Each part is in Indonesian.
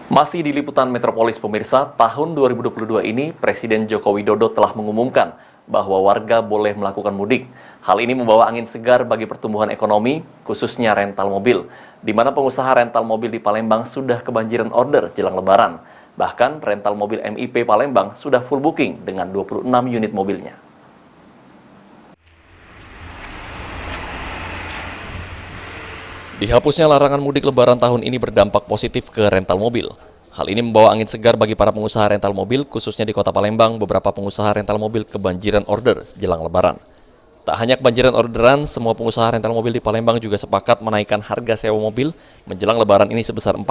Masih di Liputan Metropolis pemirsa, tahun 2022 ini Presiden Joko Widodo telah mengumumkan bahwa warga boleh melakukan mudik. Hal ini membawa angin segar bagi pertumbuhan ekonomi, khususnya rental mobil, di mana pengusaha rental mobil di Palembang sudah kebanjiran order jelang Lebaran. Bahkan rental mobil MIP Palembang sudah full booking dengan 26 unit mobilnya. Dihapusnya larangan mudik Lebaran tahun ini berdampak positif ke rental mobil. Hal ini membawa angin segar bagi para pengusaha rental mobil, khususnya di kota Palembang. Beberapa pengusaha rental mobil kebanjiran order jelang Lebaran. Tak hanya kebanjiran orderan, semua pengusaha rental mobil di Palembang juga sepakat menaikkan harga sewa mobil menjelang Lebaran ini sebesar 40%.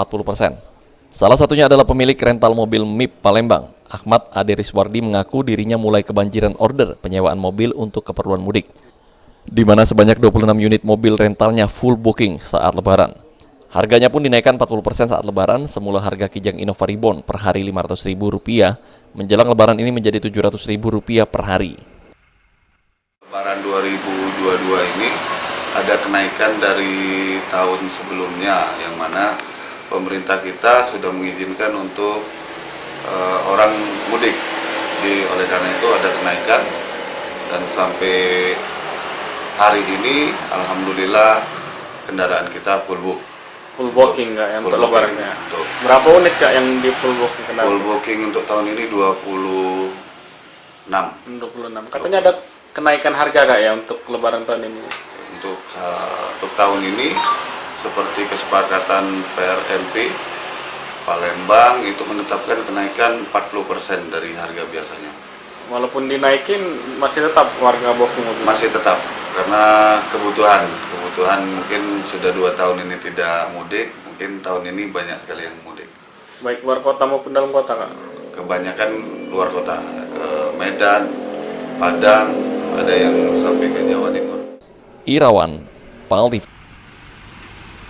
Salah satunya adalah pemilik rental mobil MIP Palembang, Ahmad Ade Riswardi, mengaku dirinya mulai kebanjiran order penyewaan mobil untuk keperluan mudik, di mana sebanyak 26 unit mobil rentalnya full booking saat Lebaran. Harganya pun dinaikkan 40% saat Lebaran. Semula harga Kijang Innova Reborn per hari Rp500.000, menjelang Lebaran ini menjadi Rp700.000 per hari. Lebaran 2022 ini ada kenaikan dari tahun sebelumnya, yang mana pemerintah kita sudah mengizinkan untuk orang mudik. Jadi oleh karena itu ada kenaikan, dan sampai hari ini alhamdulillah kendaraan kita full book. Full booking nggak ya untuk Lebarannya? Berapa unit Kak yang di full booking kendaraan? Full booking untuk tahun ini 26. 26. Katanya ada kenaikan harga Kak ya untuk Lebaran tahun ini? Untuk tahun ini seperti kesepakatan PRMP Palembang itu menetapkan kenaikan 40% dari harga biasanya. Walaupun dinaikin masih tetap warga booking mobil? Masih tetap, karena kebutuhan mungkin sudah 2 tahun ini tidak mudik, mungkin tahun ini banyak sekali yang mudik. Baik luar kota maupun dalam kota Kak? Kebanyakan luar kota, ke Medan, Padang, ada yang sampai ke Jawa Timur. Irawan, Paldi.